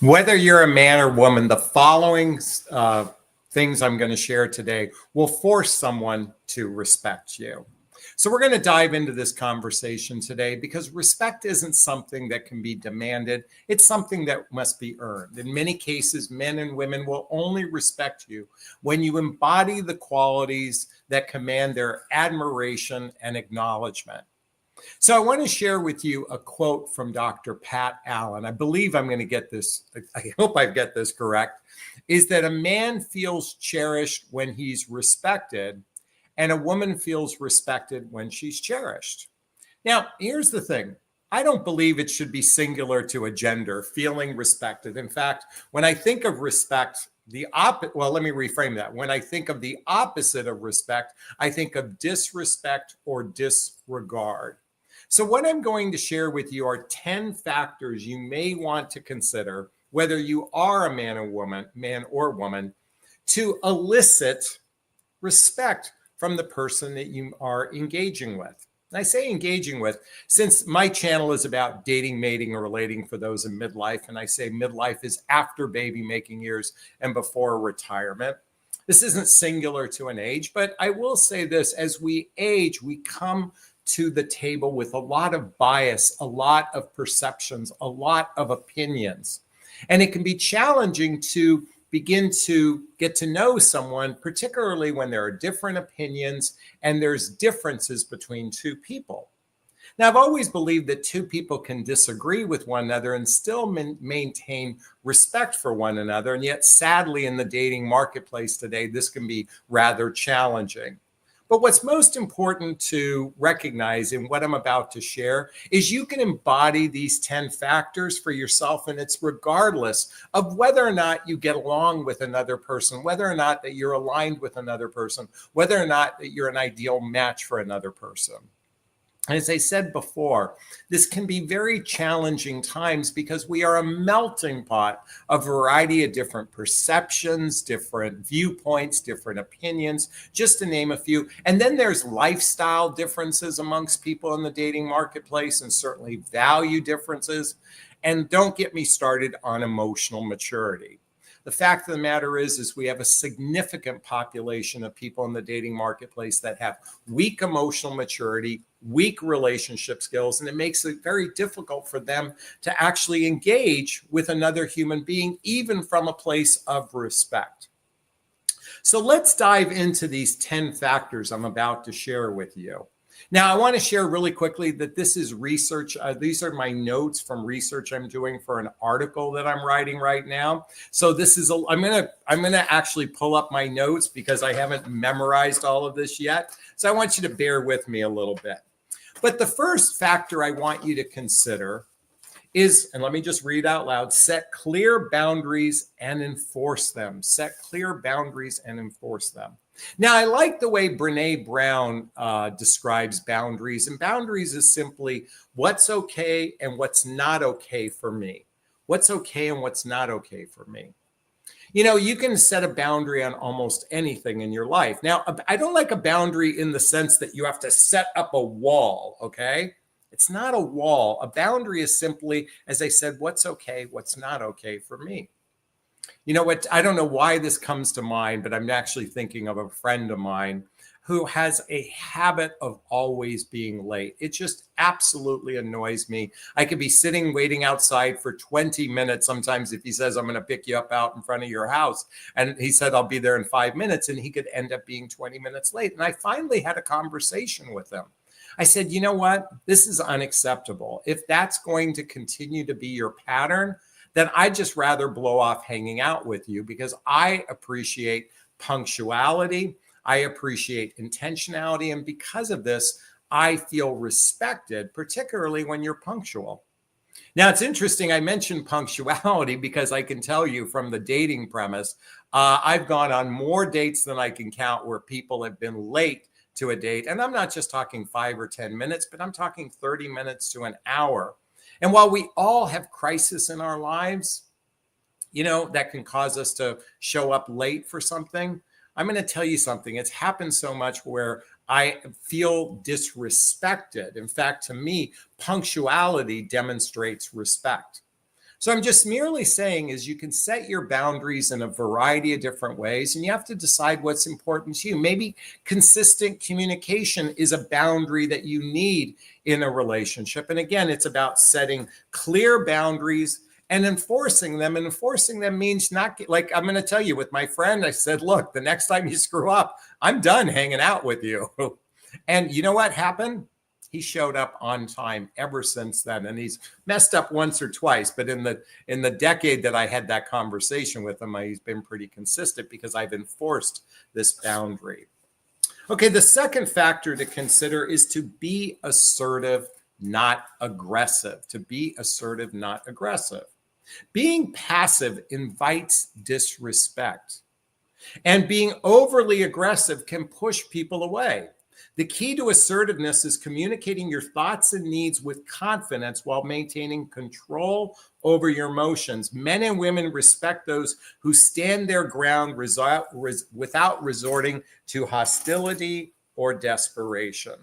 Whether you're a man or woman, the following things I'm going to share today will force someone to respect you. So, we're going to dive into this conversation today because respect isn't something that can be demanded. It's something that must be earned. In many cases, men and women will only respect you when you embody the qualities that command their admiration and acknowledgement. So I want to share with you a quote from Dr. Pat Allen. I believe I'm going to get this. I hope I get this correct. Is that a man feels cherished when he's respected, and a woman feels respected when she's cherished. Now, here's the thing. I don't believe it should be singular to a gender, feeling respected. In fact, when I think of respect, let me reframe that. When I think of the opposite of respect, I think of disrespect or disregard. So what I'm going to share with you are 10 factors you may want to consider, whether you are a man or woman, to elicit respect from the person that you are engaging with. And I say engaging with, since my channel is about dating, mating, or relating for those in midlife, and I say midlife is after baby making years and before retirement. This isn't singular to an age, but I will say this, as we age, we come to the table with a lot of bias, a lot of perceptions, a lot of opinions. And it can be challenging to begin to get to know someone, particularly when there are different opinions and there's differences between two people. Now, I've always believed that two people can disagree with one another and still maintain respect for one another. And yet, sadly, in the dating marketplace today, this can be rather challenging. But what's most important to recognize in what I'm about to share is you can embody these 10 factors for yourself, and it's regardless of whether or not you get along with another person, whether or not that you're aligned with another person, whether or not that you're an ideal match for another person. As I said before, this can be very challenging times because we are a melting pot of a variety of different perceptions, different viewpoints, different opinions, just to name a few. And then there's lifestyle differences amongst people in the dating marketplace, and certainly value differences. And don't get me started on emotional maturity. The fact of the matter is we have a significant population of people in the dating marketplace that have weak emotional maturity, weak relationship skills, and it makes it very difficult for them to actually engage with another human being, even from a place of respect. So let's dive into these 10 factors I'm about to share with you. Now, I want to share really quickly that this is research. These are my notes from research I'm doing for an article that I'm writing right now. So this is I'm gonna actually pull up my notes because I haven't memorized all of this yet. So I want you to bear with me a little bit. But the first factor I want you to consider is, and let me just read out loud, set clear boundaries and enforce them. Set clear boundaries and enforce them. Now, I like the way Brene Brown describes boundaries. And boundaries is simply what's okay and what's not okay for me. What's okay and what's not okay for me. You know, you can set a boundary on almost anything in your life. Now, I don't like a boundary in the sense that you have to set up a wall, okay? It's not a wall. A boundary is simply, as I said, what's okay, what's not okay for me. You know what? I don't know why this comes to mind, but I'm actually thinking of a friend of mine who has a habit of always being late. It just absolutely annoys me. I could be sitting waiting outside for 20 minutes. Sometimes if he says, I'm going to pick you up out in front of your house, and he said, I'll be there in 5 minutes, and he could end up being 20 minutes late. And I finally had a conversation with him. I said, you know what? This is unacceptable. If that's going to continue to be your pattern, then I'd just rather blow off hanging out with you because I appreciate punctuality. I appreciate intentionality. And because of this, I feel respected, particularly when you're punctual. Now, it's interesting. I mentioned punctuality because I can tell you from the dating premise, I've gone on more dates than I can count where people have been late to a date. And I'm not just talking 5 or 10 minutes, but I'm talking 30 minutes to an hour. And while we all have crisis in our lives, you know, that can cause us to show up late for something, I'm going to tell you something. It's happened so much where I feel disrespected. In fact, to me, punctuality demonstrates respect. So I'm just merely saying is you can set your boundaries in a variety of different ways, and you have to decide what's important to you. Maybe consistent communication is a boundary that you need in a relationship. And again, it's about setting clear boundaries and enforcing them. And enforcing them means not like I'm going to tell you with my friend, I said, look, the next time you screw up, I'm done hanging out with you. And you know what happened? He showed up on time ever since then. And he's messed up once or twice, but in the decade that I had that conversation with him, he's been pretty consistent because I've enforced this boundary. Okay, the second factor to consider is to be assertive, not aggressive. To be assertive, not aggressive. Being passive invites disrespect, and being overly aggressive can push people away. The key to assertiveness is communicating your thoughts and needs with confidence while maintaining control over your emotions. Men and women respect those who stand their ground without resorting to hostility or desperation.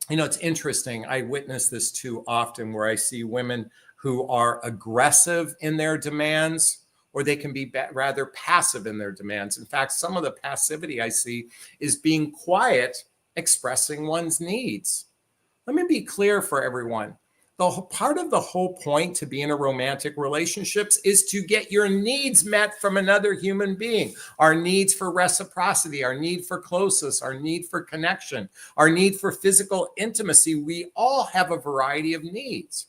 You know, it's interesting. I witness this too often where I see women who are aggressive in their demands, or they can be rather passive in their demands. In fact, some of the passivity I see is being quiet, expressing one's needs. Let me be clear for everyone. Part of the whole point to be in a romantic relationships is to get your needs met from another human being. Our needs for reciprocity, our need for closeness, our need for connection, our need for physical intimacy. We all have a variety of needs.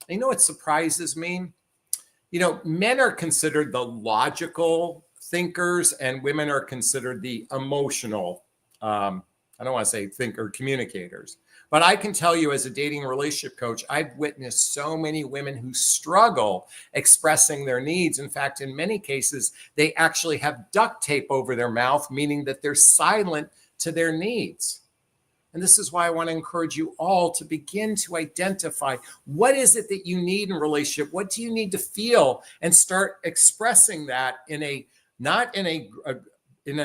You know what surprises me? You know, men are considered the logical thinkers and women are considered the emotional, I don't want to say thinker communicators. But I can tell you as a dating relationship coach, I've witnessed so many women who struggle expressing their needs. In fact, in many cases, they actually have duct tape over their mouth, meaning that they're silent to their needs. And this is why I want to encourage you all to begin to identify what is it that you need in a relationship? What do you need to feel? And start expressing that in an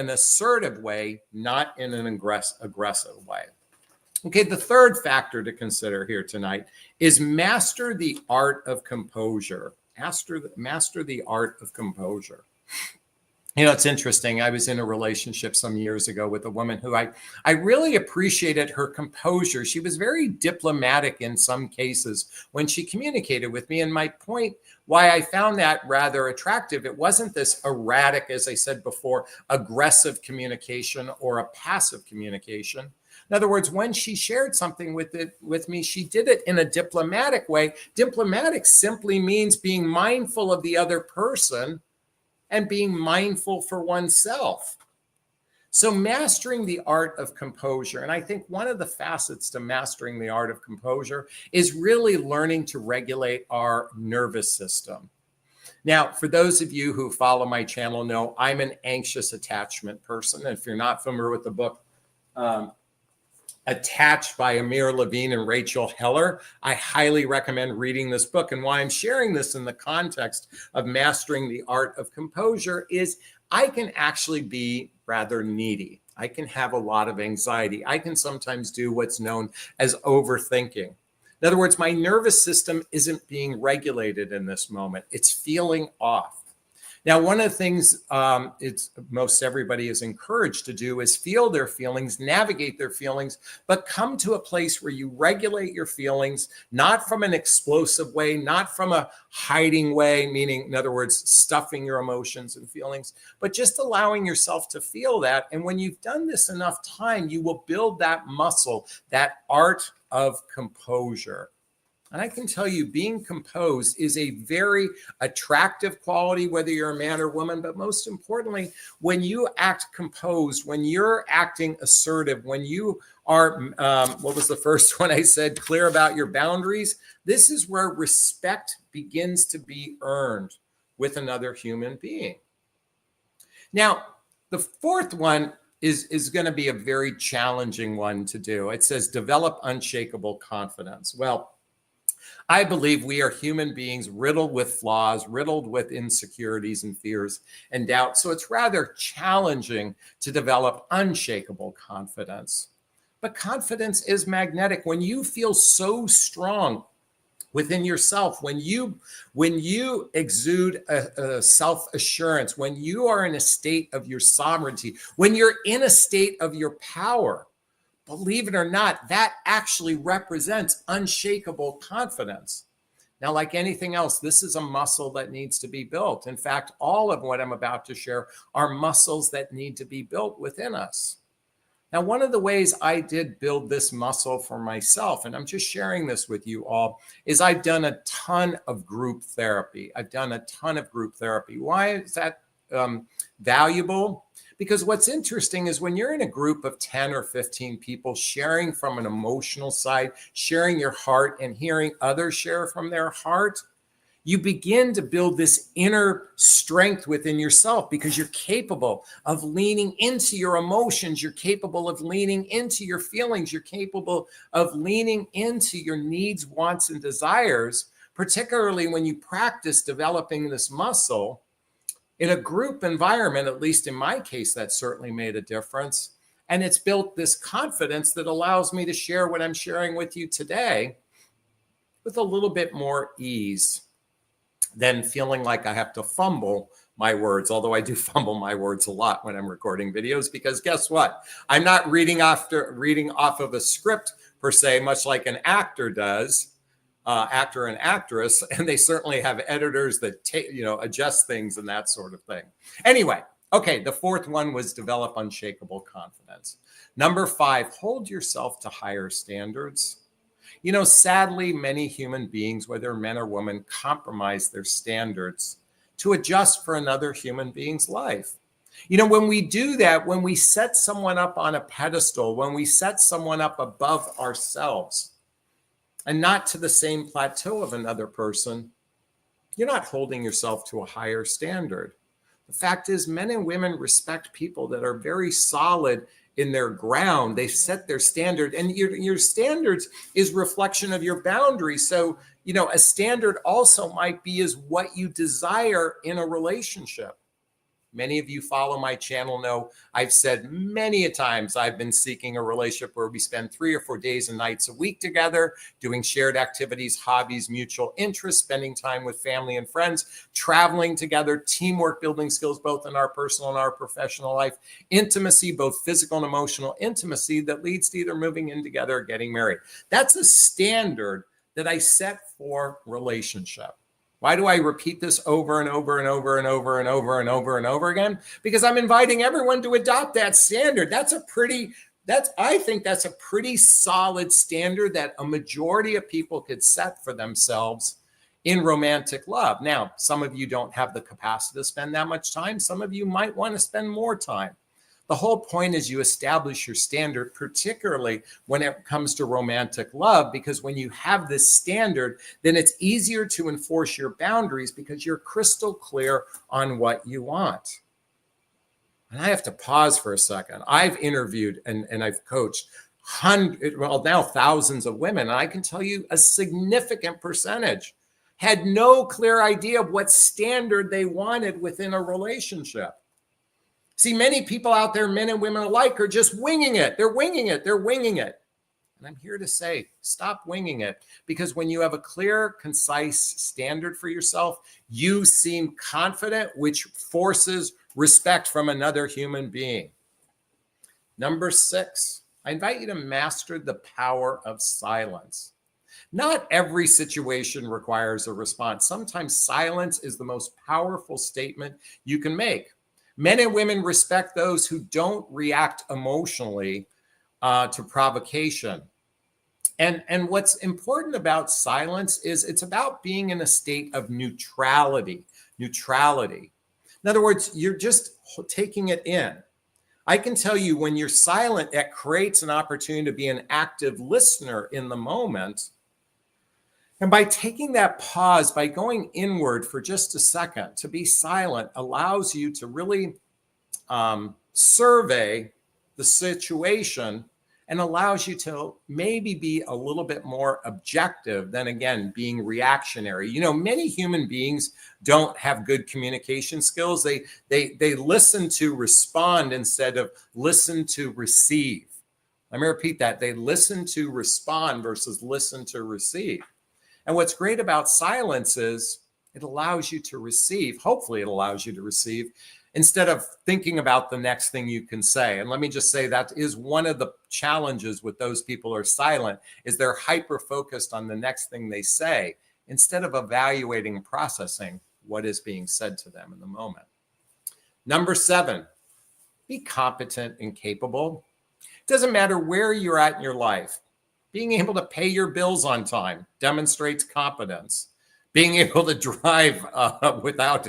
assertive way, not in an aggressive way. Okay, the third factor to consider here tonight is master the art of composure. Master the art of composure. You know, it's interesting. I was in a relationship some years ago with a woman who I really appreciated her composure. She was very diplomatic in some cases when she communicated with me. And my point, why I found that rather attractive, it wasn't this erratic, as I said before, aggressive communication or a passive communication. In other words, when she shared something with me, she did it in a diplomatic way. Diplomatic simply means being mindful of the other person and being mindful for oneself. So mastering the art of composure, and I think one of the facets to mastering the art of composure is really learning to regulate our nervous system. Now, for those of you who follow my channel know I'm an anxious attachment person. If you're not familiar with the book, Attached by Amir Levine and Rachel Heller, I highly recommend reading this book. And why I'm sharing this in the context of mastering the art of composure is I can actually be rather needy. I can have a lot of anxiety. I can sometimes do what's known as overthinking. In other words, my nervous system isn't being regulated in this moment. It's feeling off. Now, one of the things most everybody is encouraged to do is feel their feelings, navigate their feelings, but come to a place where you regulate your feelings, not from an explosive way, not from a hiding way, meaning, in other words, stuffing your emotions and feelings, but just allowing yourself to feel that. And when you've done this enough time, you will build that muscle, that art of composure. And I can tell you, being composed is a very attractive quality, whether you're a man or woman. But most importantly, when you act composed, when you're acting assertive, when you are, what was the first one I said, clear about your boundaries, this is where respect begins to be earned with another human being. Now, the fourth one is going to be a very challenging one to do. It says, develop unshakable confidence. Well, I believe we are human beings riddled with flaws, riddled with insecurities and fears and doubts. So it's rather challenging to develop unshakable confidence. But confidence is magnetic. When you feel so strong within yourself. When you exude a self-assurance, when you are in a state of your sovereignty, when you're in a state of your power, believe it or not, that actually represents unshakable confidence. Now, like anything else, this is a muscle that needs to be built. In fact, all of what I'm about to share are muscles that need to be built within us. Now, one of the ways I did build this muscle for myself, and I'm just sharing this with you all, is I've done a ton of group therapy. Why is that valuable? Because what's interesting is when you're in a group of 10 or 15 people sharing from an emotional side, sharing your heart and hearing others share from their heart, you begin to build this inner strength within yourself because you're capable of leaning into your emotions. You're capable of leaning into your feelings. You're capable of leaning into your needs, wants, and desires, particularly when you practice developing this muscle. In a group environment, at least in my case, that certainly made a difference. And it's built this confidence that allows me to share what I'm sharing with you today with a little bit more ease than feeling like I have to fumble my words, although I do fumble my words a lot when I'm recording videos, because guess what? I'm not reading off of a script per se, much like an actor does. Actor and actress, and they certainly have editors that adjust things and that sort of thing. Anyway, okay, the fourth one was develop unshakable confidence. Number 5, hold yourself to higher standards. Sadly, many human beings, whether men or women, compromise their standards to adjust for another human being's life. When we do that, when we set someone up on a pedestal, when we set someone up above ourselves, and not to the same plateau of another person, you're not holding yourself to a higher standard. The fact is, men and women respect people that are very solid in their ground. They set their standard, and your standards is reflection of your boundaries. So, a standard also might be is what you desire in a relationship. Many of you follow my channel know I've said many a times I've been seeking a relationship where we spend 3 or 4 days and nights a week together, doing shared activities, hobbies, mutual interests, spending time with family and friends, traveling together, teamwork, building skills, both in our personal and our professional life, intimacy, both physical and emotional intimacy that leads to either moving in together or getting married. That's a standard that I set for relationship. Why do I repeat this over and over and over and over and over and over and over again? Because I'm inviting everyone to adopt that standard. I think that's a pretty solid standard that a majority of people could set for themselves in romantic love. Now, some of you don't have the capacity to spend that much time. Some of you might want to spend more time. The whole point is you establish your standard, particularly when it comes to romantic love, because when you have this standard, then it's easier to enforce your boundaries because you're crystal clear on what you want. And I have to pause for a second. I've interviewed and I've coached now thousands of women, and I can tell you a significant percentage had no clear idea of what standard they wanted within a relationship. See, many people out there, men and women alike, are just winging it. They're winging it. And I'm here to say, stop winging it, because when you have a clear, concise standard for yourself, you seem confident, which forces respect from another human being. Number 6, I invite you to master the power of silence. Not every situation requires a response. Sometimes silence is the most powerful statement you can make. Men and women respect those who don't react emotionally to provocation. And what's important about silence is it's about being in a state of neutrality. In other words, you're just taking it in. I can tell you when you're silent, that creates an opportunity to be an active listener in the moment. And by taking that pause, by going inward for just a second, to be silent allows you to really survey the situation and allows you to maybe be a little bit more objective than, again, being reactionary. Many human beings don't have good communication skills. They listen to respond instead of listen to receive. Let me repeat that. They listen to respond versus listen to receive. And what's great about silence is it allows you to receive. Hopefully it allows you to receive instead of thinking about the next thing you can say. And let me just say that is one of the challenges with those people who are silent is they're hyper focused on the next thing they say instead of evaluating and processing what is being said to them in the moment. Number 7, be competent and capable. It doesn't matter where you're at in your life. Being able to pay your bills on time demonstrates competence. Being able to drive without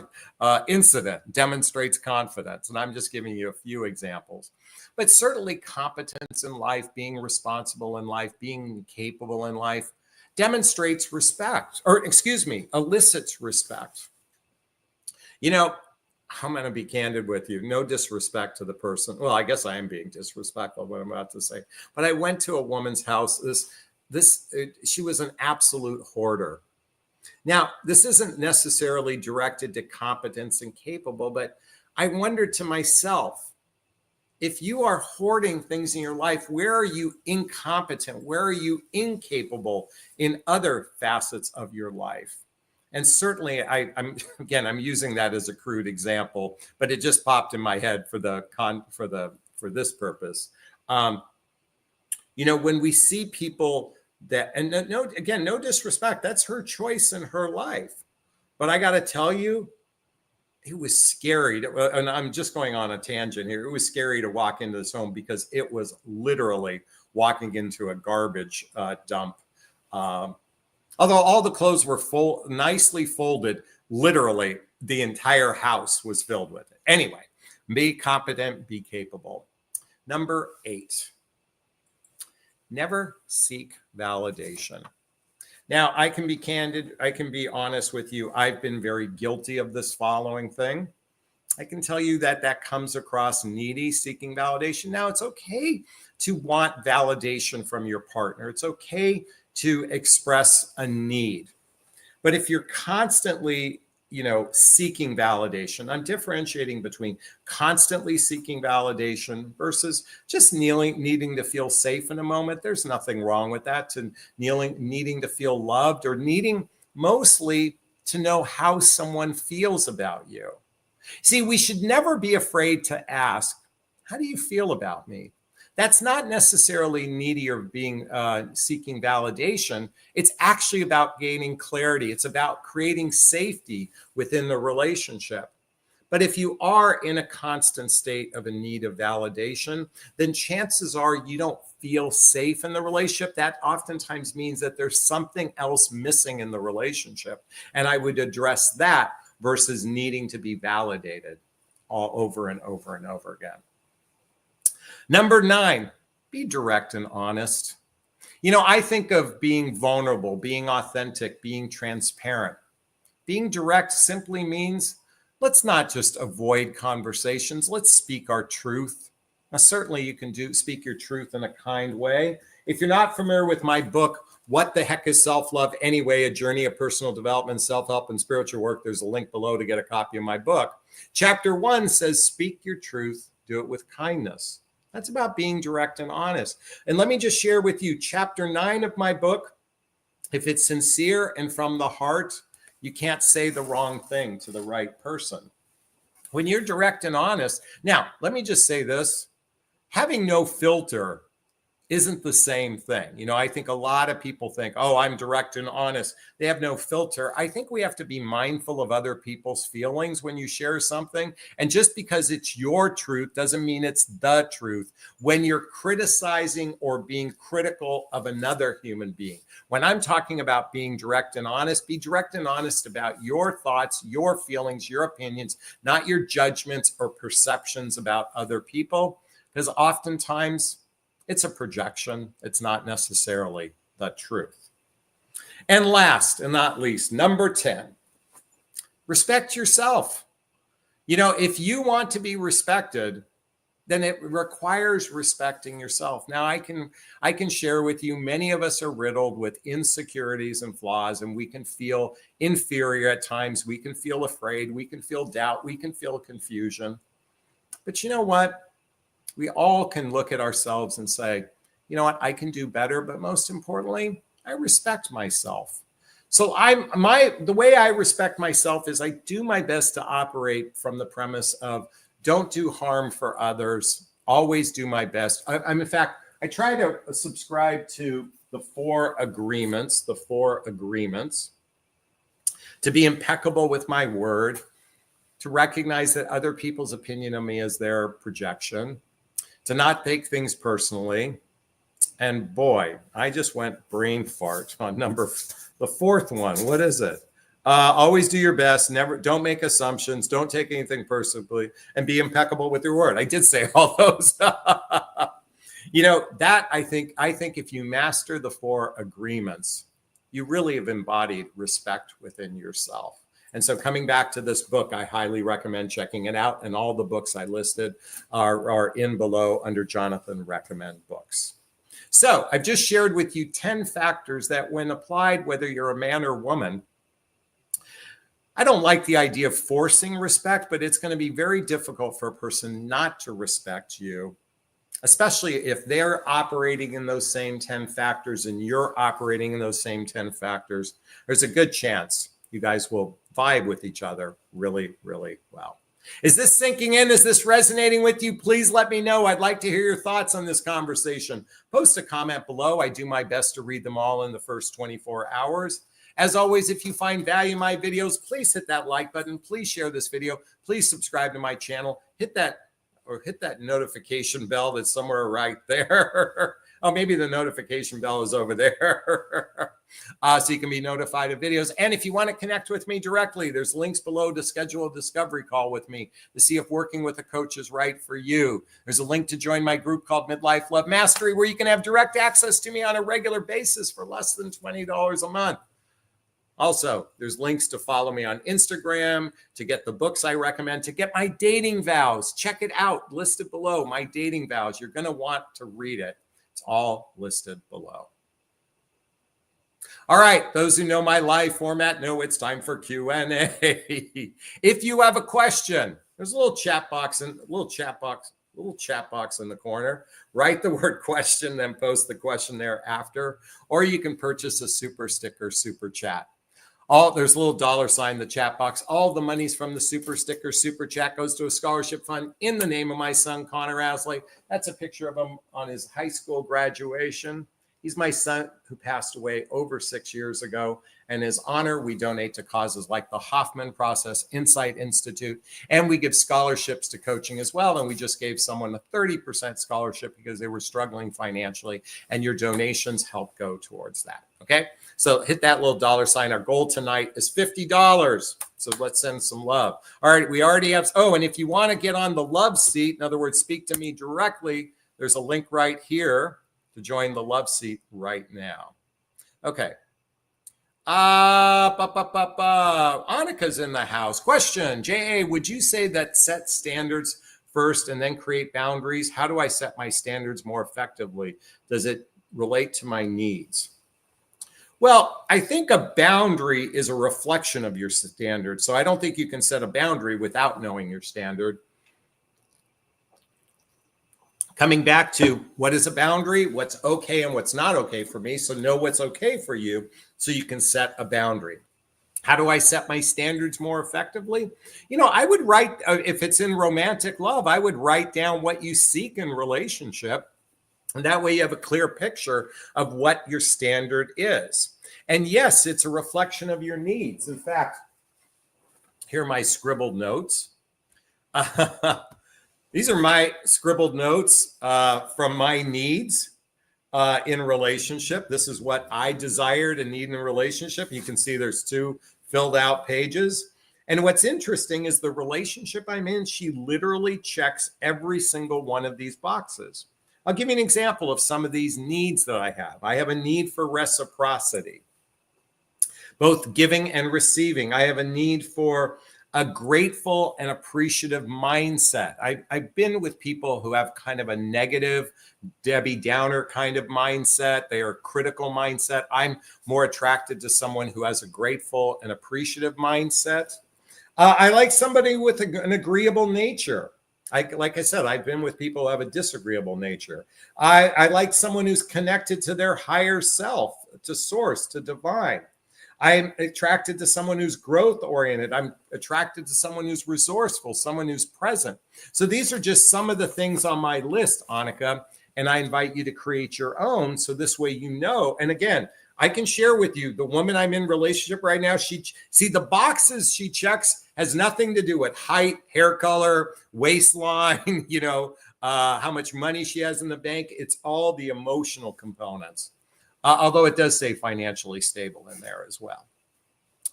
incident demonstrates confidence. And I'm just giving you a few examples. But certainly competence in life, being responsible in life, being capable in life demonstrates respect, or elicits respect. You know, I'm going to be candid with you. No disrespect to the person. Well, I guess I am being disrespectful what I'm about to say. But I went to a woman's house. She was an absolute hoarder. Now, this isn't necessarily directed to competence and capable, but I wondered to myself, if you are hoarding things in your life, where are you incompetent? Where are you incapable in other facets of your life? And certainly, I'm using that as a crude example, but it just popped in my head for this purpose. When we see people that, and no disrespect, that's her choice in her life, but I got to tell you, it was scary. And I'm just going on a tangent here. It was scary to walk into this home because it was literally walking into a garbage dump. Although all the clothes were nicely folded, literally the entire house was filled with it. Anyway, be competent, be capable. Number 8, never seek validation. Now, I can be candid. I can be honest with you. I've been very guilty of this following thing. I can tell you that comes across needy, seeking validation. Now, it's okay to want validation from your partner. It's okay to express a need. But if you're constantly, seeking validation, I'm differentiating between constantly seeking validation versus just needing to feel safe in a moment. There's nothing wrong with that, to needing to feel loved, or needing mostly to know how someone feels about you. See, we should never be afraid to ask, how do you feel about me? That's not necessarily needy or being seeking validation. It's actually about gaining clarity. It's about creating safety within the relationship. But if you are in a constant state of a need of validation, then chances are you don't feel safe in the relationship. That oftentimes means that there's something else missing in the relationship. And I would address that versus needing to be validated all over and over and over again. Number 9, be direct and honest. I think of being vulnerable, being authentic, being transparent. Being direct simply means let's not just avoid conversations. Let's speak our truth. Now, certainly you can speak your truth in a kind way. If you're not familiar with my book, What the Heck is Self-Love Anyway? A Journey of Personal Development, Self-Help, and Spiritual Work, there's a link below to get a copy of my book. Chapter 1 says, speak your truth, do it with kindness. That's about being direct and honest. And let me just share with you, chapter 9 of my book, if it's sincere and from the heart, you can't say the wrong thing to the right person. When you're direct and honest, now, let me just say this, having no filter isn't the same thing. I think a lot of people think, oh, I'm direct and honest. They have no filter. I think we have to be mindful of other people's feelings when you share something. And just because it's your truth doesn't mean it's the truth. When you're criticizing or being critical of another human being, when I'm talking about being direct and honest, be direct and honest about your thoughts, your feelings, your opinions, not your judgments or perceptions about other people. Because oftentimes, it's a projection. It's not necessarily the truth. And last and not least, number 10, respect yourself. If you want to be respected, then it requires respecting yourself. Now, I can share with you, many of us are riddled with insecurities and flaws, and we can feel inferior at times. We can feel afraid. We can feel doubt. We can feel confusion. But you know what? We all can look at ourselves and say, you know what, I can do better. But most importantly, I respect myself. So the way I respect myself is I do my best to operate from the premise of don't do harm for others. Always do my best. I'm in fact, I try to subscribe to the four agreements, to be impeccable with my word, to recognize that other people's opinion of me is their projection, to not take things personally. And boy, I just went brain fart on the fourth one. What is it? Always do your best. Don't make assumptions. Don't take anything personally, and be impeccable with your word. I did say all those. That I think if you master the four agreements, you really have embodied respect within yourself. And so coming back to this book, I highly recommend checking it out. And all the books I listed are in below under Jonathan Recommend Books. So I've just shared with you 10 factors that when applied, whether you're a man or woman, I don't like the idea of forcing respect, but it's going to be very difficult for a person not to respect you, especially if they're operating in those same 10 factors and you're operating in those same 10 factors. There's a good chance you guys will vibe with each other really, really well. Is this sinking in? Is this resonating with you? Please let me know. I'd like to hear your thoughts on this conversation. Post a comment below. I do my best to read them all in the first 24 hours. As always, if you find value in my videos, please hit that like button. Please share this video. Please subscribe to my channel. Hit that notification bell that's somewhere right there. Oh, maybe the notification bell is over there. So you can be notified of videos. And if you want to connect with me directly, there's links below to schedule a discovery call with me to see if working with a coach is right for you. There's a link to join my group called Midlife Love Mastery, where you can have direct access to me on a regular basis for less than $20 a month. Also, there's links to follow me on Instagram, to get the books I recommend, to get my dating vows. Check it out, listed below, my dating vows. You're going to want to read it. It's all listed below. All right, those who know my live format know it's time for Q&A. If you have a question, there's a little chat box in the corner. Write the word question, then post the question thereafter, or you can purchase a super sticker, super chat. There's a little $sign in the chat box. All the monies from the super sticker, super chat goes to a scholarship fund in the name of my son, Connor Asley. That's a picture of him on his high school graduation. He's my son who passed away over 6 years ago. And in his honor, we donate to causes like the Hoffman Process Insight Institute, and we give scholarships to coaching as well. And we just gave someone a 30% scholarship because they were struggling financially, and your donations help go towards that. Okay, so hit that little $sign. Our goal tonight is $50. So let's send some love. All right, we already have. Oh, and if you want to get on the love seat, in other words, speak to me directly, there's a link right here to join the love seat right now. Okay. Annika's in the house. Question, J.A., would you say that set standards first and then create boundaries? How do I set my standards more effectively? Does it relate to my needs? Well, I think a boundary is a reflection of your standard. So I don't think you can set a boundary without knowing your standard. Coming back to what is a boundary, what's okay and what's not okay for me. So know what's okay for you so you can set a boundary. How do I set my standards more effectively? I would write, if it's in romantic love, I would write down what you seek in relationship. And that way you have a clear picture of what your standard is. And yes, it's a reflection of your needs. In fact, here are my scribbled notes. These are my scribbled notes from my needs in relationship. This is what I desired and need in a relationship. You can see there's 2 filled out pages. And what's interesting is the relationship I'm in, she literally checks every single one of these boxes. I'll give you an example of some of these needs that I have. I have a need for reciprocity, both giving and receiving. I have a need for a grateful and appreciative mindset. I've been with people who have kind of a negative Debbie Downer kind of mindset. They are a critical mindset. I'm more attracted to someone who has a grateful and appreciative mindset. I like somebody with an agreeable nature. Like I said, I've been with people who have a disagreeable nature. I like someone who's connected to their higher self, to source, to divine. I'm attracted to someone who's growth oriented. I'm attracted to someone who's resourceful, someone who's present. So these are just some of the things on my list, Annika, and I invite you to create your own. So this way, you know, and again, I can share with you the woman I'm in relationship right now. She see the boxes she checks has nothing to do with height, hair color, waistline, how much money she has in the bank. It's all the emotional components. Although it does say financially stable in there as well.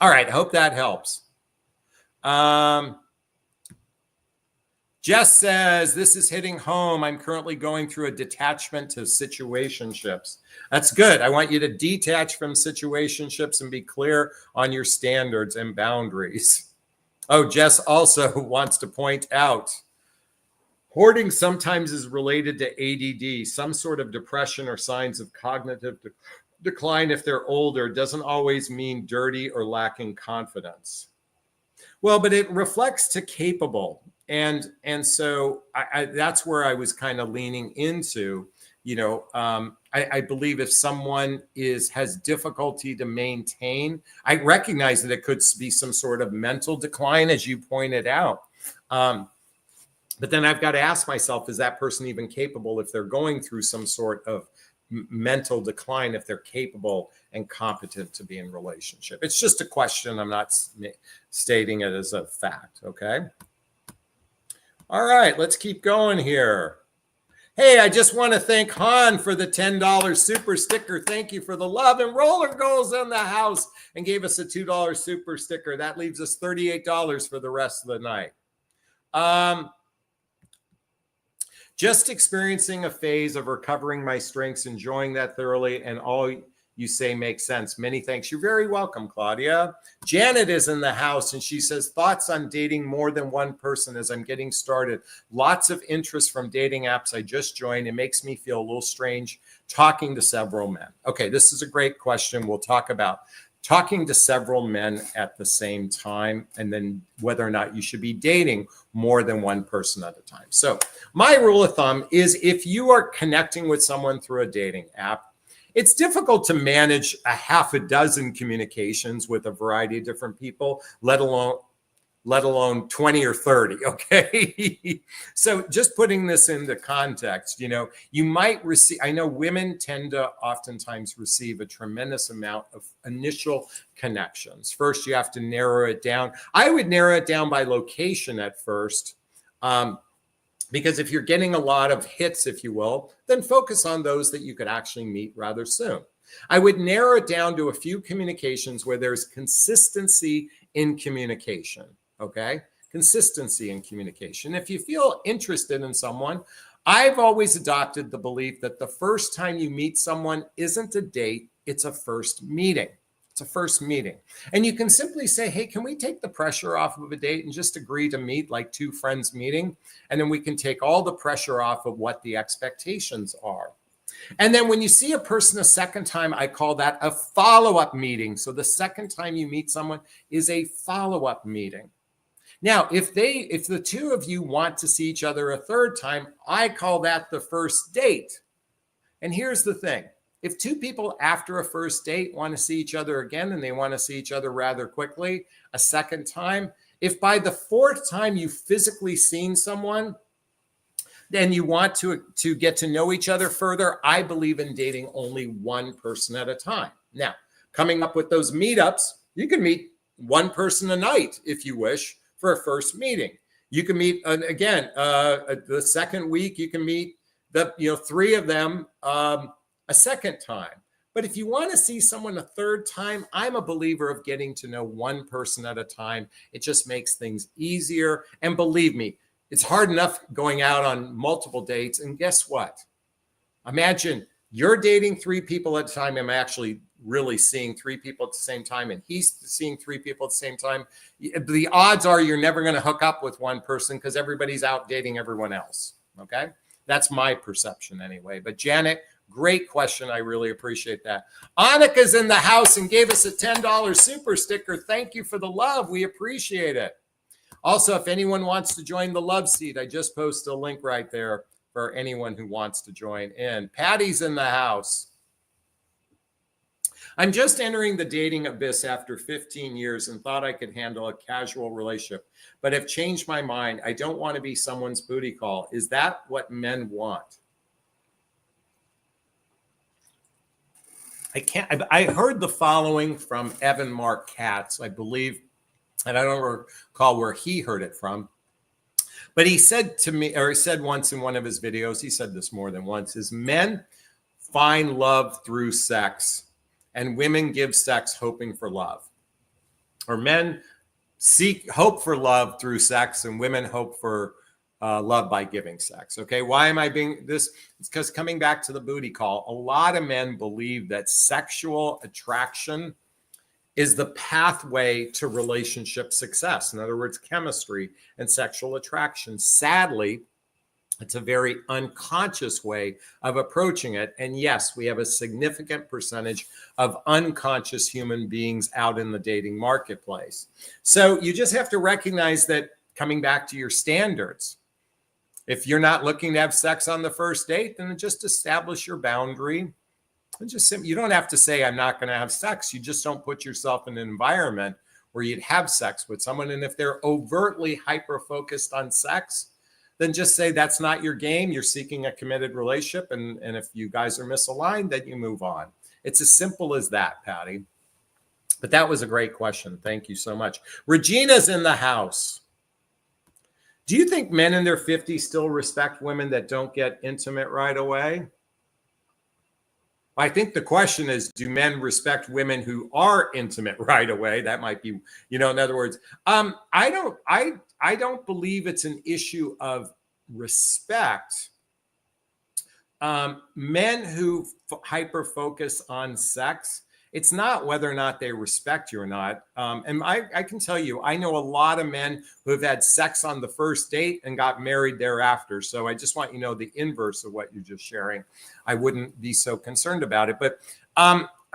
All right, I hope that helps. Jess says, this is hitting home. I'm currently going through a detachment to situationships. That's good. I want you to detach from situationships and be clear on your standards and boundaries. Oh, Jess also wants to point out, hoarding sometimes is related to ADD, some sort of depression or signs of cognitive decline if they're older. Doesn't always mean dirty or lacking confidence. Well, but it reflects to capable. And so that's where I was kind of leaning into, I believe if someone has difficulty to maintain, I recognize that it could be some sort of mental decline, as you pointed out. But then I've got to ask myself, is that person even capable if they're going through some sort of mental decline, if they're capable and competent to be in relationship? It's just a question. I'm not stating it as a fact. Okay. All right, let's keep going here. Hey, I just want to thank Han for the $10 super sticker. Thank you for the love. And Roller Goals in the house and gave us a $2 super sticker. That leaves us $38 for the rest of the night. Just experiencing a phase of recovering my strengths, enjoying that thoroughly, and all you say makes sense. Many thanks. You're very welcome, Claudia. Janet is in the house, and she says, thoughts on dating more than one person as I'm getting started. Lots of interest from dating apps I just joined. It makes me feel a little strange talking to several men. Okay, this is a great question. We'll talk about talking to several men at the same time, and then whether or not you should be dating more than one person at a time. So my rule of thumb is if you are connecting with someone through a dating app, it's difficult to manage a half a dozen communications with a variety of different people, let alone 20 or 30. Okay. So just putting this into context, you might receive, I know women tend to oftentimes receive a tremendous amount of initial connections. First, you have to narrow it down. I would narrow it down by location at first. Because if you're getting a lot of hits, if you will, then focus on those that you could actually meet rather soon. I would narrow it down to a few communications where there's consistency in communication. Okay. Consistency in communication. If you feel interested in someone, I've always adopted the belief that the first time you meet someone isn't a date, it's a first meeting. It's a first meeting. And you can simply say, hey, can we take the pressure off of a date and just agree to meet like two friends meeting? And then we can take all the pressure off of what the expectations are. And then when you see a person a second time, I call that a follow-up meeting. So the second time you meet someone is a follow-up meeting. Now, if the two of you want to see each other a third time, I call that the first date. And here's the thing. If two people after a first date want to see each other again and they want to see each other rather quickly a second time, if by the fourth time you've physically seen someone, then you want to get to know each other further, I believe in dating only one person at a time. Now, coming up with those meetups, you can meet one person a night if you wish for a first meeting. You can meet, again, the second week, you can meet three of them a second time. But if you want to see someone a third time, I'm a believer of getting to know one person at a time. It just makes things easier. And believe me, it's hard enough going out on multiple dates. And guess what? Imagine you're dating three people at a time. I'm actually really seeing three people at the same time, and he's seeing three people at the same time. The odds are you're never going to hook up with one person because everybody's out dating everyone else. Okay? That's my perception anyway. But Janet, great question. I really appreciate that. Annika's in the house and gave us a $10 super sticker. Thank you for the love. We appreciate it. Also, if anyone wants to join the Love Seat, I just posted a link right there for anyone who wants to join in. Patty's in the house. I'm just entering the dating abyss after 15 years and thought I could handle a casual relationship, but have changed my mind. I don't want to be someone's booty call. Is that what men want? I heard the following from Evan Mark Katz, I believe, and I don't recall where he heard it from. But he said to me, or he said once in one of his videos, he said this more than once, is men find love through sex and women give sex hoping for love. Or men hope for love through sex and women hope for love by giving sex. Okay, why am I being this? It's because coming back to the booty call, a lot of men believe that sexual attraction is the pathway to relationship success. In other words, chemistry and sexual attraction. Sadly, it's a very unconscious way of approaching it. And yes, we have a significant percentage of unconscious human beings out in the dating marketplace. So you just have to recognize that, coming back to your standards, if you're not looking to have sex on the first date, then just establish your boundary. And just you don't have to say, I'm not going to have sex. You just don't put yourself in an environment where you'd have sex with someone. And if they're overtly hyper-focused on sex, then just say that's not your game. You're seeking a committed relationship. And if you guys are misaligned, then you move on. It's as simple as that, Patty. But that was a great question. Thank you so much. Regina's in the house. Do you think men in their 50s still respect women that don't get intimate right away? I think the question is, do men respect women who are intimate right away? That might be, in other words, I don't believe it's an issue of respect. Men who hyper focus on sex, it's not whether or not they respect you or not. And I can tell you, I know a lot of men who have had sex on the first date and got married thereafter. So I just want you to know the inverse of what you're just sharing. I wouldn't be so concerned about it. But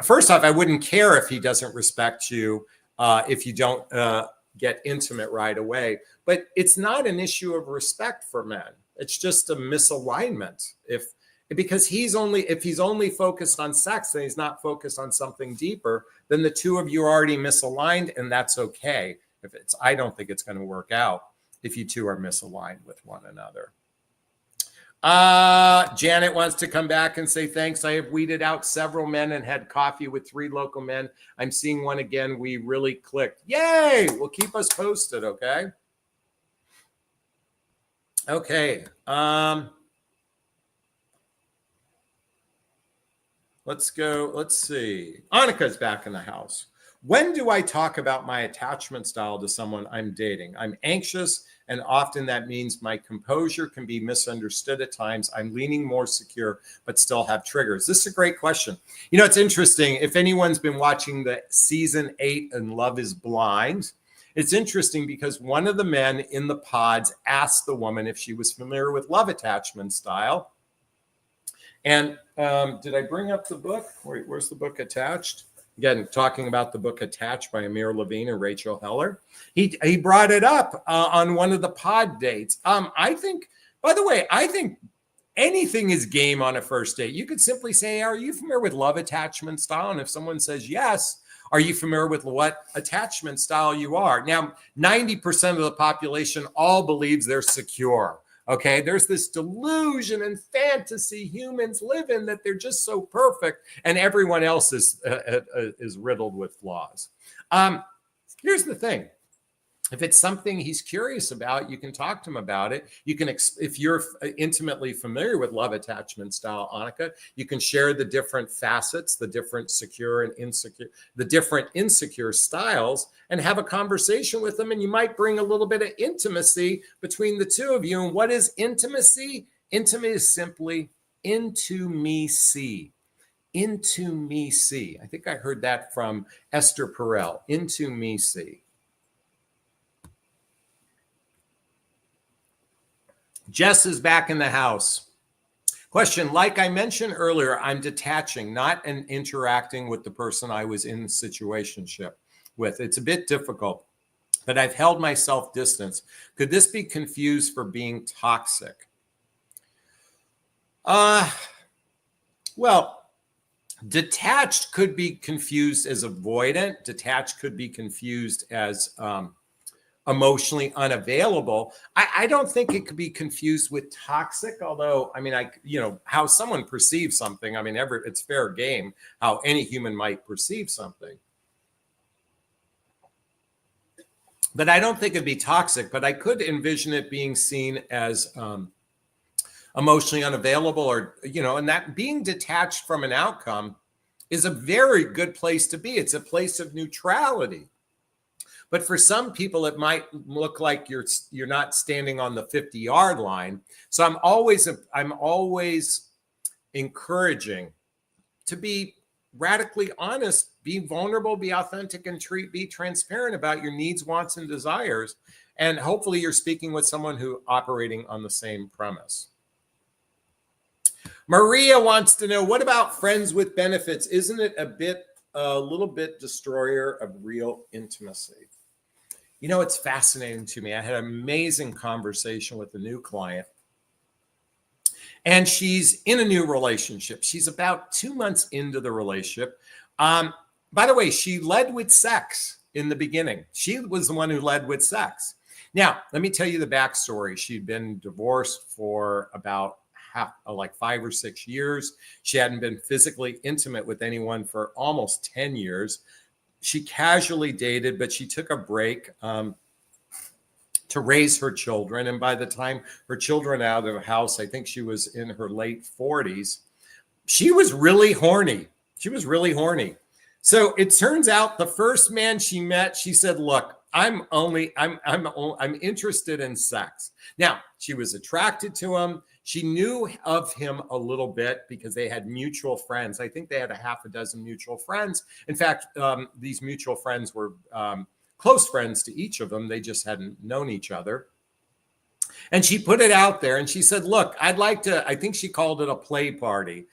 first off, I wouldn't care if he doesn't respect you if you don't get intimate right away. But it's not an issue of respect for men. It's just a misalignment. Because if he's only focused on sex and he's not focused on something deeper, then the two of you are already misaligned, and that's okay. I don't think it's going to work out if you two are misaligned with one another. Janet wants to come back and say, thanks. I have weeded out several men and had coffee with 3 local men. I'm seeing one again. We really clicked. Yay! Well, keep us posted, okay? Okay. Let's go. Let's see. Annika's back in the house. When do I talk about my attachment style to someone I'm dating? I'm anxious, and often that means my composure can be misunderstood at times. I'm leaning more secure, but still have triggers. This is a great question. It's interesting. If anyone's been watching the season 8 and Love is Blind, it's interesting because one of the men in the pods asked the woman if she was familiar with love attachment style. And did I bring up the book? Where's the book attached? Again, talking about the book Attached by Amir Levine and Rachel Heller. He brought it up on one of the pod dates. I think anything is game on a first date. You could simply say, are you familiar with love attachment style? And if someone says yes, are you familiar with what attachment style you are? Now, 90% of the population all believes they're secure. Okay, there's this delusion and fantasy humans live in that they're just so perfect, and everyone else is riddled with flaws. Here's the thing. If it's something he's curious about, you can talk to him about it. You can, if you're intimately familiar with love attachment style, Annika, you can share the different facets, the different secure and insecure, the different insecure styles, and have a conversation with them. And you might bring a little bit of intimacy between the two of you. And what is intimacy? Intimacy is simply into me see. Into me see. I think I heard that from Esther Perel. Into me see. Jess is back in the house. Question, like I mentioned earlier, I'm detaching, not interacting with the person I was in the situationship with. It's a bit difficult, but I've held myself distance. Could this be confused for being toxic? Well, Detached could be confused as avoidant. Detached could be confused as emotionally unavailable. I don't think it could be confused with toxic, although, I mean, how someone perceives something, I mean, it's fair game how any human might perceive something. But I don't think it'd be toxic, but I could envision it being seen as emotionally unavailable, or, and that being detached from an outcome is a very good place to be. It's a place of neutrality. But for some people, it might look like you're not standing on the 50-yard line. So I'm always encouraging to be radically honest, be vulnerable, be authentic, and be transparent about your needs, wants, and desires. And hopefully you're speaking with someone who operating on the same premise. Maria wants to know, what about friends with benefits? Isn't it a little bit destroyer of real intimacy? It's fascinating to me. I had an amazing conversation with a new client, and she's in a new relationship. She's about 2 months into the relationship. By the way, she led with sex in the beginning. She was the one who led with sex. Now, let me tell you the backstory. She'd been divorced for about 5 or 6 years. She hadn't been physically intimate with anyone for almost 10 years. She casually dated, but she took a break to raise her children. And by the time her children out of the house, I think she was in her late 40s, she was really horny. So it turns out the first man she met, she said, look, I'm interested in sex. Now, she was attracted to him. She knew of him a little bit because they had mutual friends. I think they had a half a dozen mutual friends. In fact, these mutual friends were close friends to each of them. They just hadn't known each other. And she put it out there and she said, look, I think she called it a play party.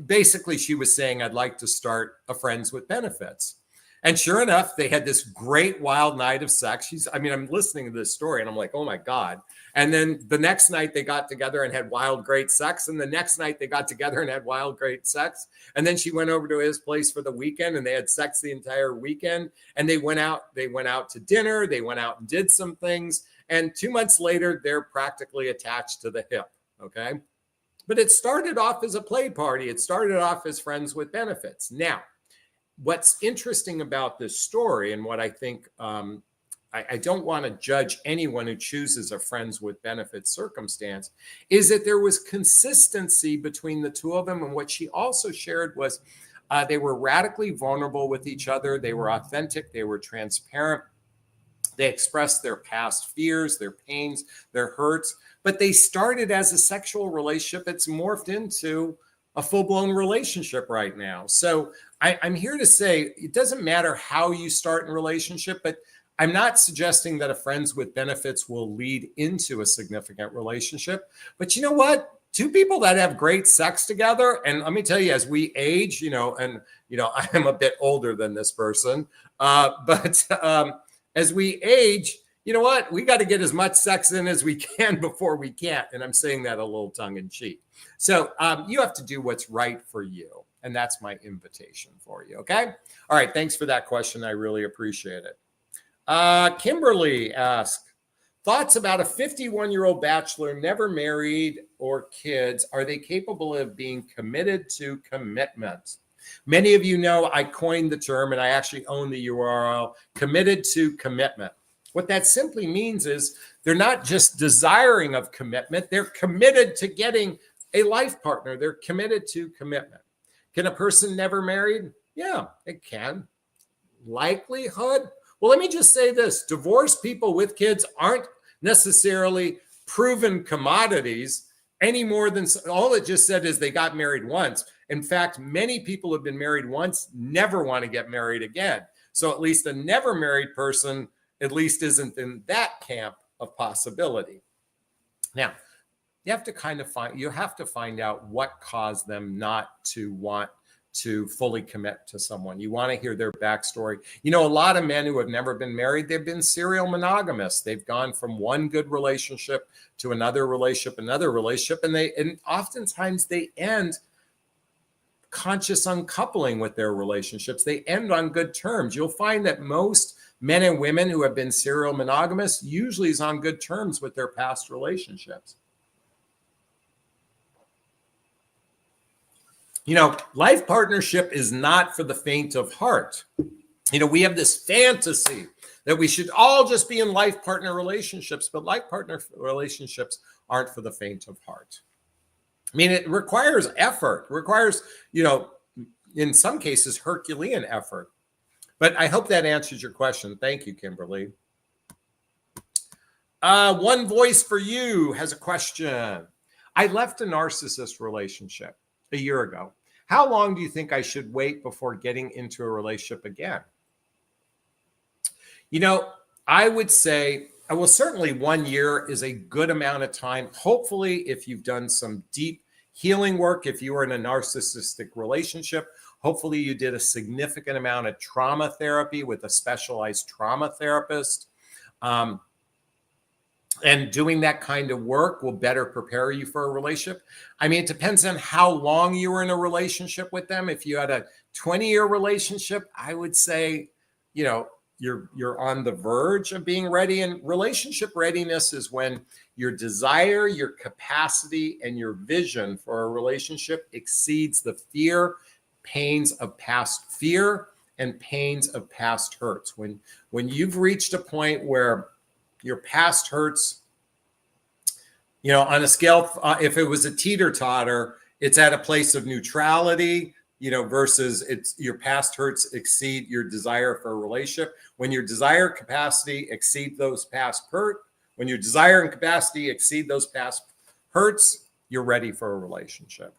Basically, she was saying, I'd like to start a friends with benefits. And sure enough, they had this great wild night of sex. I'm listening to this story and I'm like, oh my God. And then the next night they got together and had wild, great sex. And the next night they got together and had wild, great sex. And then she went over to his place for the weekend and they had sex the entire weekend. And they went out to dinner. They went out and did some things. And 2 months later, they're practically attached to the hip. Okay. But it started off as a play party. It started off as friends with benefits. Now, what's interesting about this story, and what I think, I don't want to judge anyone who chooses a friends with benefits circumstance, is that there was consistency between the two of them. And what she also shared was they were radically vulnerable with each other. They were authentic. They were transparent. They expressed their past fears, their pains, their hurts. But they started as a sexual relationship. It's morphed into a full-blown relationship right now. So I'm here to say it doesn't matter how you start in a relationship, but I'm not suggesting that a friends with benefits will lead into a significant relationship. But you know what? Two people that have great sex together, and let me tell you, as we age, I am a bit older than this person, but as we age, you know what? We got to get as much sex in as we can before we can't. And I'm saying that a little tongue in cheek. So you have to do what's right for you. And that's my invitation for you. Okay. All right. Thanks for that question. I really appreciate it. Kimberly asked, thoughts about a 51-year-old bachelor, never married or kids. Are they capable of being committed to commitment? Many of you know I coined the term, and I actually own the URL, committed to commitment. What that simply means is they're not just desiring of commitment, they're committed to getting a life partner. They're committed to commitment. Can a person never married? Yeah, it can. Likelihood? Well, let me just say this. Divorced people with kids aren't necessarily proven commodities any more than, all it just said is they got married once. In fact, many people have been married once, never want to get married again. So at least a never married person at least isn't in that camp of possibility. Now, you have to find out what caused them not to want to fully commit to someone. You want to hear their backstory. A lot of men who have never been married, they've been serial monogamists. They've gone from one good relationship to another relationship, and oftentimes they end conscious uncoupling with their relationships. They end on good terms. You'll find that most men and women who have been serial monogamous usually is on good terms with their past relationships. Life partnership is not for the faint of heart. We have this fantasy that we should all just be in life partner relationships, but life partner relationships aren't for the faint of heart. It requires effort, requires, in some cases, Herculean effort. But I hope that answers your question. Thank you, Kimberly. One Voice for You has a question. I left a narcissist relationship a year ago. How long do you think I should wait before getting into a relationship again? I would say, well, certainly 1 year is a good amount of time. Hopefully, if you've done some deep healing work, if you were in a narcissistic relationship, hopefully you did a significant amount of trauma therapy with a specialized trauma therapist. And doing that kind of work will better prepare you for a relationship. It depends on how long you were in a relationship with them. If you had a 20-year relationship, I would say, you're on the verge of being ready. And relationship readiness is when your desire, your capacity, and your vision for a relationship exceeds the pains of past hurts. When you've reached a point where your past hurts, on a scale, if it was a teeter-totter, it's at a place of neutrality, versus your past hurts exceed your desire for a relationship. When your desire capacity exceed those past hurts, when your desire and capacity exceed those past hurts, you're ready for a relationship.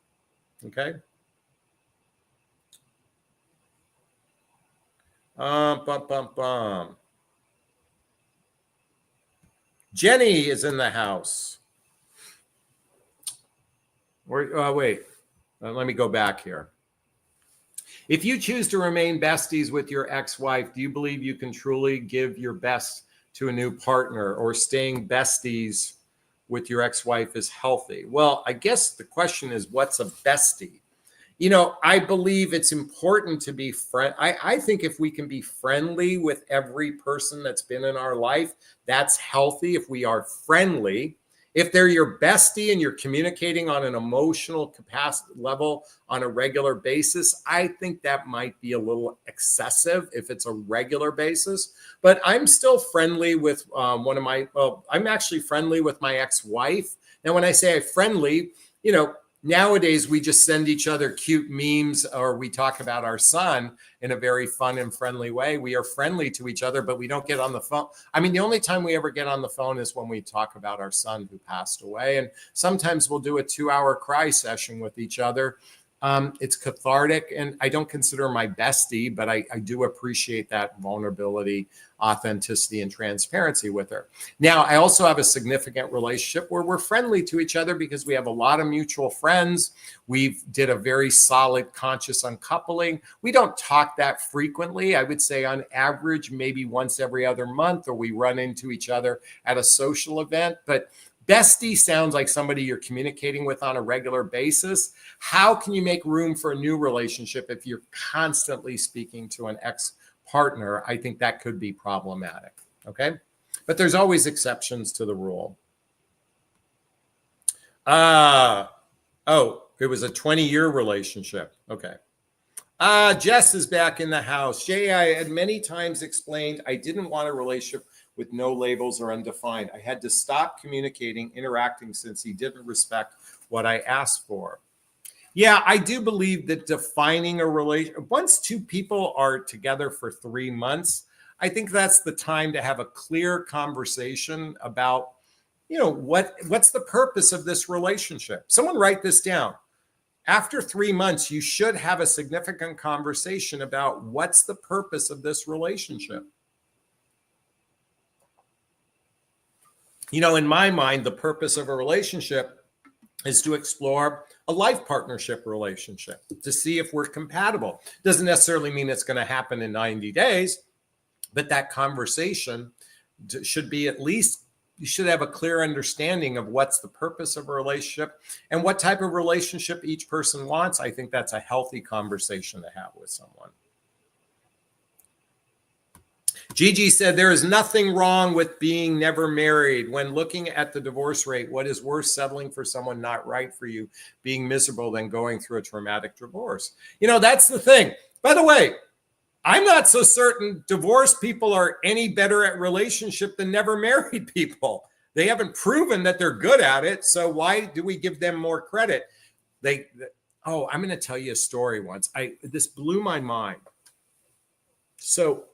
Okay. Jenny is in the house. Wait, let me go back here. If you choose to remain besties with your ex-wife, do you believe you can truly give your best to a new partner, or staying besties with your ex-wife is healthy? Well, I guess the question is, what's a bestie? I believe it's important to be friend. I think if we can be friendly with every person that's been in our life, that's healthy. If we are friendly, if they're your bestie and you're communicating on an emotional capacity level on a regular basis, I think that might be a little excessive if it's a regular basis. But I'm still friendly with I'm actually friendly with my ex-wife. Now, when I say friendly, nowadays we just send each other cute memes, or we talk about our son in a very fun and friendly way. We are friendly to each other, but we don't get on the phone. The only time we ever get on the phone is when we talk about our son who passed away. And sometimes we'll do a 2-hour cry session with each other. It's cathartic, and I don't consider my bestie, but I do appreciate that vulnerability, authenticity, and transparency with her. Now, I also have a significant relationship where we're friendly to each other because we have a lot of mutual friends. We did a very solid conscious uncoupling. We don't talk that frequently. I would say on average, maybe once every other month, or we run into each other at a social event. But bestie sounds like somebody you're communicating with on a regular basis. How can you make room for a new relationship if you're constantly speaking to an ex-partner? I think that could be problematic. Okay. But there's always exceptions to the rule. It was a 20-year relationship. Okay. Jess is back in the house. Jay, I had many times explained I didn't want a relationship with no labels or undefined. I had to stop communicating, interacting, since he didn't respect what I asked for. Yeah, I do believe that defining a relationship, once two people are together for 3 months, I think that's the time to have a clear conversation about, what's the purpose of this relationship? Someone write this down. After 3 months, you should have a significant conversation about what's the purpose of this relationship. In my mind, the purpose of a relationship is to explore a life partnership relationship to see if we're compatible. Doesn't necessarily mean it's going to happen in 90 days, but that conversation should be at least, you should have a clear understanding of what's the purpose of a relationship and what type of relationship each person wants. I think that's a healthy conversation to have with someone. Gigi said, there is nothing wrong with being never married. When looking at the divorce rate, what is worse, settling for someone not right for you, being miserable, than going through a traumatic divorce? That's the thing. By the way, I'm not so certain divorced people are any better at relationship than never married people. They haven't proven that they're good at it. So why do we give them more credit? I'm going to tell you a story once. This blew my mind. So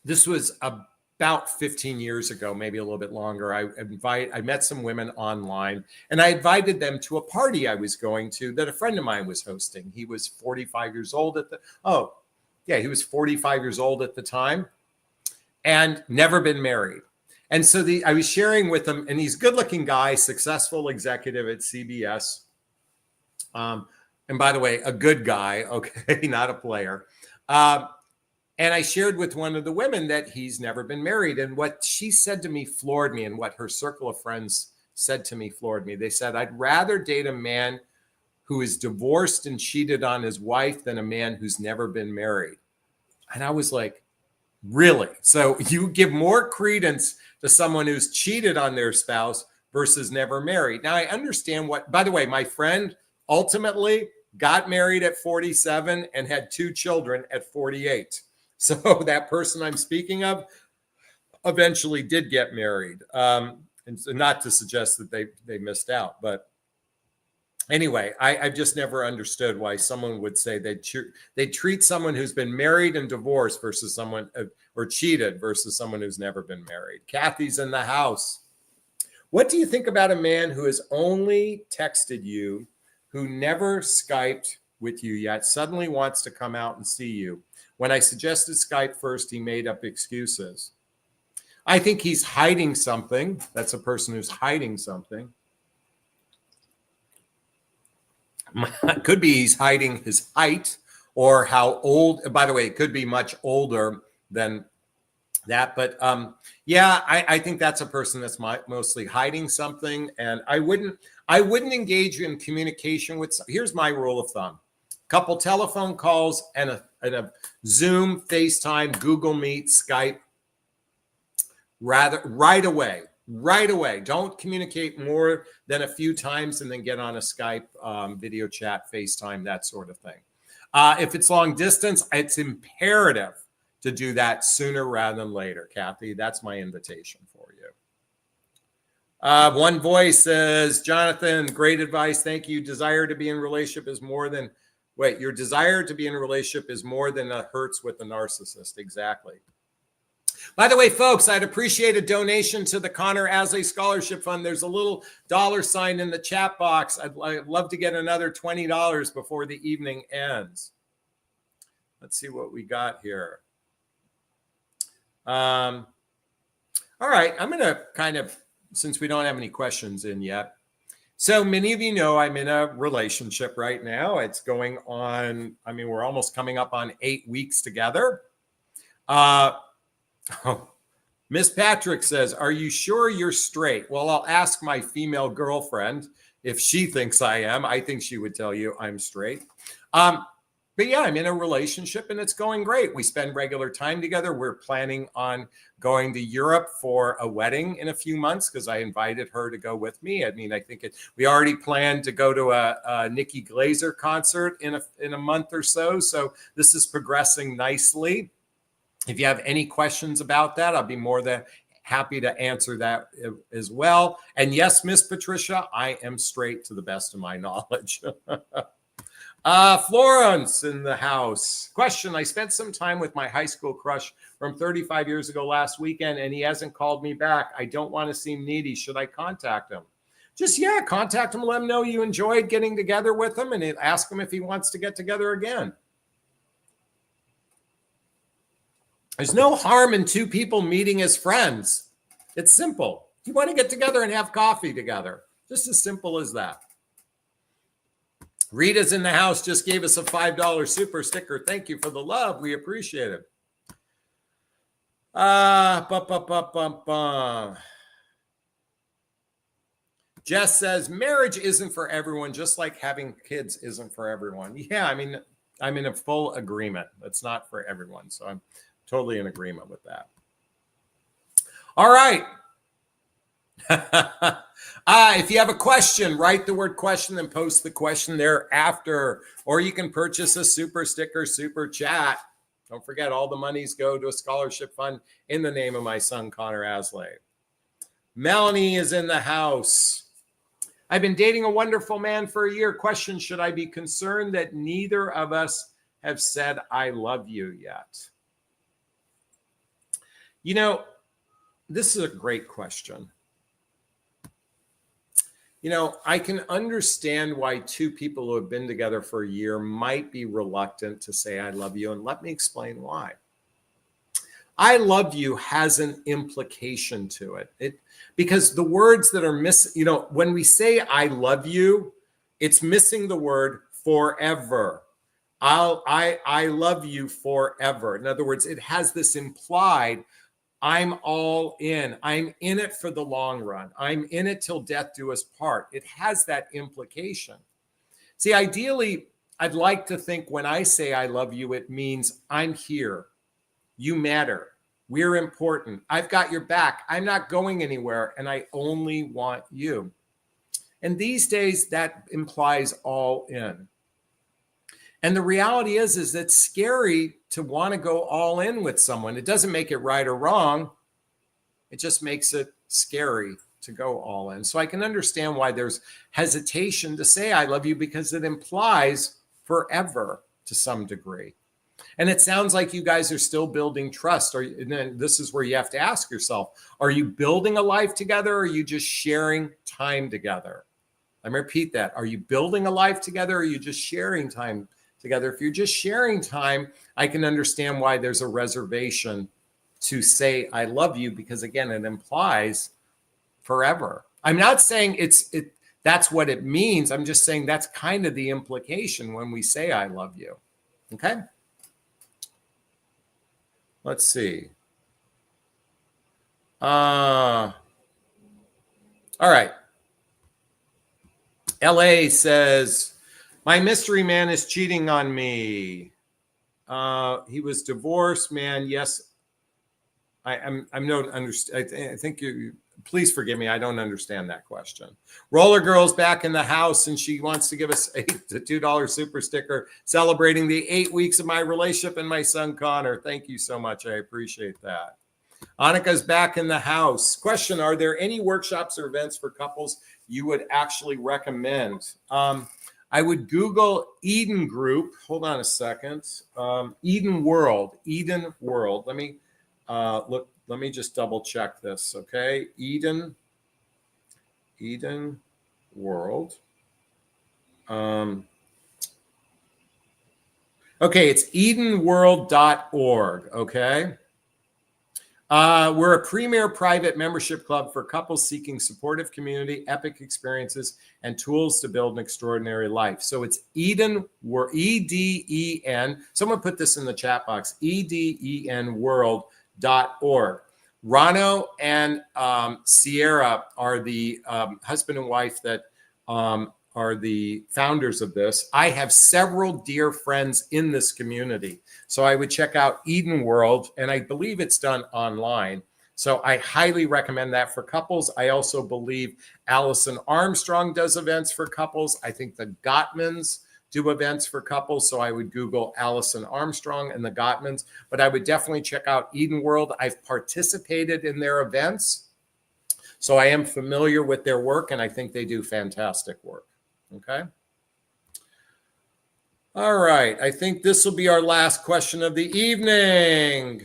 this was about 15 years ago, maybe a little bit longer. I met some women online, and I invited them to a party I was going to that a friend of mine was hosting. He was 45 years old he was 45 years old at the time and never been married. And so I was sharing with him, and he's a good-looking guy, successful executive at CBS. And by the way, a good guy, okay, not a player. And I shared with one of the women that he's never been married. And what she said to me floored me, and what her circle of friends said to me floored me. They said, I'd rather date a man who is divorced and cheated on his wife than a man who's never been married. And I was like, really? So you give more credence to someone who's cheated on their spouse versus never married. Now I understand by the way, my friend ultimately got married at 47 and had 2 children at 48. So that person I'm speaking of eventually did get married. And so not to suggest that they missed out, but anyway, I've just never understood why someone would say they treat someone who's been married and divorced versus someone or cheated versus someone who's never been married. Kathy's in the house. What do you think about a man who has only texted you, who never Skyped with you yet, suddenly wants to come out and see you? When I suggested Skype first, he made up excuses. I think he's hiding something. That's a person who's hiding something. Could be he's hiding his height or how old. By the way, it could be much older than that. But I think that's a person that's mostly hiding something. And I wouldn't engage in communication with. Here's my rule of thumb: couple telephone calls and a Zoom, FaceTime, Google Meet, Skype. Right away. Don't communicate more than a few times and then get on a Skype, video chat, FaceTime, that sort of thing. If it's long distance, it's imperative to do that sooner rather than later, Kathy. That's my invitation for you. One voice says, Jonathan, great advice. Thank you. Your desire to be in a relationship is more than a hurts with a narcissist. Exactly. By the way, folks, I'd appreciate a donation to the Connor Aslay Scholarship Fund. There's a little $sign in the chat box. I'd love to get another $20 before the evening ends. Let's see what we got here. All right, I'm going to since we don't have any questions in yet. So many of you know I'm in a relationship right now. It's going on, we're almost coming up on 8 weeks together. Miss Patrick says, are you sure you're straight? Well, I'll ask my female girlfriend if she thinks I am. I think she would tell you I'm straight. But yeah, I'm in a relationship and it's going great. We spend regular time together. We're planning on going to Europe for a wedding in a few months because I invited her to go with me. We already planned to go to a Nikki Glaser concert in a month or so. So this is progressing nicely. If you have any questions about that, I'll be more than happy to answer that as well. And yes, Miss Patricia, I am straight to the best of my knowledge. Florence in the house. Question, I spent some time with my high school crush from 35 years ago last weekend, and he hasn't called me back. I don't want to seem needy. Should I contact him? Contact him. Let him know you enjoyed getting together with him and ask him if he wants to get together again. There's no harm in two people meeting as friends. It's simple. You want to get together and have coffee together. Just as simple as that. Rita's in the house, just gave us a $5 super sticker. Thank you for the love. We appreciate it. Jess says marriage isn't for everyone, just like having kids isn't for everyone. Yeah, I mean, I'm in a full agreement. It's not for everyone. So I'm totally in agreement with that. All right. If you have a question, write the word question and post the question thereafter. Or you can purchase a super sticker, super chat. Don't forget, all the monies go to a scholarship fund in the name of my son, Connor Aslay. Melanie is in the house. I've been dating a wonderful man for a year. Question, should I be concerned that neither of us have said I love you yet? You know, this is a great question. You know, I can understand why two people who have been together for a year might be reluctant to say I love you, and let me explain why. I love you has an implication to it. Because the words that are missing, you know, when we say I love you, it's missing the word forever. I love you forever. In other words, it has this implied, I'm all in. I'm in it for the long run. I'm in it till death do us part. It has that implication. See, ideally, I'd like to think when I say I love you, it means I'm here. You matter. We're important. I've got your back. I'm not going anywhere, and I only want you. And these days, that implies all in. And the reality is it's scary to want to go all in with someone. It doesn't make it right or wrong. It just makes it scary to go all in. So I can understand why there's hesitation to say I love you, because it implies forever to some degree. And it sounds like you guys are still building trust. And then this is where you have to ask yourself, are you building a life together, or are you just sharing time together? Let me repeat that. Are you building a life together, or are you just sharing time together? If you're just sharing time, I can understand why there's a reservation to say I love you, because again, it implies forever. I'm not saying that's what it means. I'm just saying that's kind of the implication when we say I love you. Okay? Let's see. All right. LA says, my mystery man is cheating on me. He was divorced, man. Yes. I'm not understand. I think you, please forgive me. I don't understand that question. Roller Girl's back in the house, and she wants to give us the $2 super sticker celebrating the 8 weeks of my relationship and my son, Connor. Thank you so much. I appreciate that. Annika's back in the house. Question, are there any workshops or events for couples you would actually recommend? I would Google Eden Group. Hold on a second. Eden World. Let me look. Let me just double check this. Okay. Eden World. Okay. It's edenworld.org. Okay. We're a premier private membership club for couples seeking supportive community, epic experiences, and tools to build an extraordinary life. So it's Eden, E-D-E-N. Someone put this in the chat box, edenworld.org. Rano and Sierra are the husband and wife that are the founders of this. I have several dear friends in this community. So I would check out Eden World, and I believe it's done online. So I highly recommend that for couples. I also believe Allison Armstrong does events for couples. I think the Gottmans do events for couples. So I would Google Allison Armstrong and the Gottmans, but I would definitely check out Eden World. I've participated in their events, so I am familiar with their work, and I think they do fantastic work. Okay. All right. I think this will be our last question of the evening.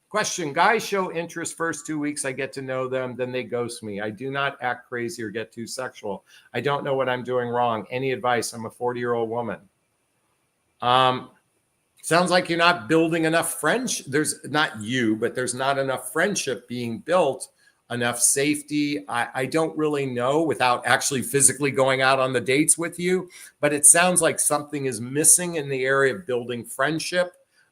Question, guys show interest first 2 weeks. I get to know them, then they ghost me. I do not act crazy or get too sexual. I don't know what I'm doing wrong. Any advice? I'm a 40-year-old woman. Sounds like you're not building enough friendship. There's not you, but there's not enough friendship being built, enough safety. I don't really know without actually physically going out on the dates with you, but it sounds like something is missing in the area of building friendship.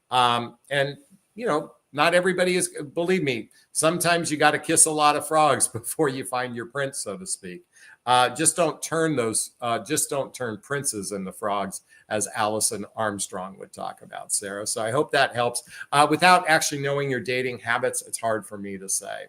And, you know, not everybody is, believe me, sometimes you got to kiss a lot of frogs before you find your prince, so to speak. Just don't turn princes into frogs, as Alison Armstrong would talk about, Sarah. So I hope that helps. Without actually knowing your dating habits, it's hard for me to say.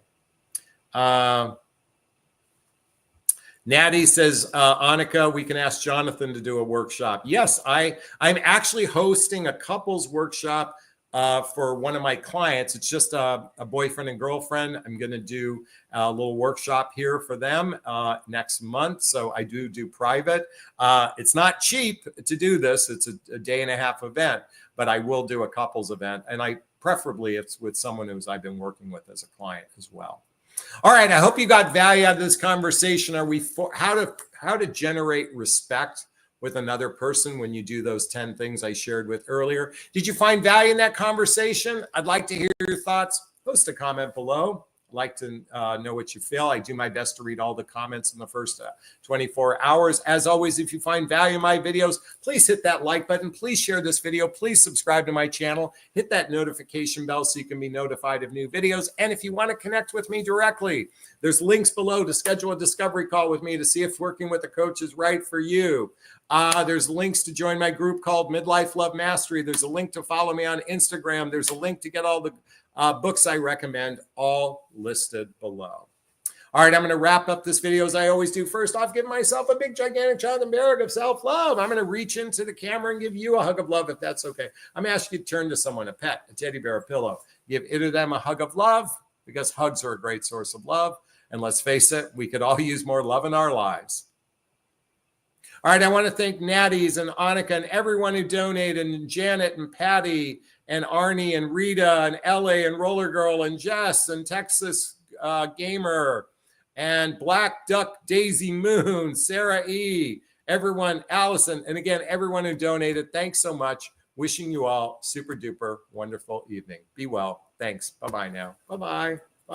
Natty says, Annika, we can ask Jonathan to do a workshop. Yes, I'm actually hosting a couples workshop for one of my clients. It's just a boyfriend and girlfriend. I'm going to do a little workshop here for them next month. So I do private. It's not cheap to do this. It's a day and a half event, but I will do a couples event. And preferably it's with someone who's I've been working with as a client as well. All right. I hope you got value out of this conversation. How to generate respect with another person when you do those 10 things I shared with earlier. Did you find value in that conversation? I'd like to hear your thoughts. Post a comment below. I'd like to know what you feel. I do my best to read all the comments in the first 24 hours. As always, if you find value in my videos, please hit that like button. Please share this video. Please subscribe to my channel. Hit that notification bell so you can be notified of new videos. And if you want to connect with me directly, there's links below to schedule a discovery call with me to see if working with a coach is right for you. There's links to join my group called Midlife Love Mastery. There's a link to follow me on Instagram. There's a link to get all the books I recommend, all listed below. All right, I'm going to wrap up this video as I always do. First off, give myself a big, gigantic Jonathan Barrett of self-love. I'm going to reach into the camera and give you a hug of love, if that's okay. I'm going to ask you to turn to someone, a pet, a teddy bear, a pillow. Give either of them a hug of love, because hugs are a great source of love. And let's face it, we could all use more love in our lives. All right, I want to thank Natty's and Annika and everyone who donated, and Janet and Patty and Arnie and Rita and Ellie and Roller Girl and Jess and Texas Gamer and Black Duck Daisy Moon, Sarah E., everyone, Allison, and again, everyone who donated. Thanks so much. Wishing you all super duper wonderful evening. Be well. Thanks. Bye-bye now. Bye-bye.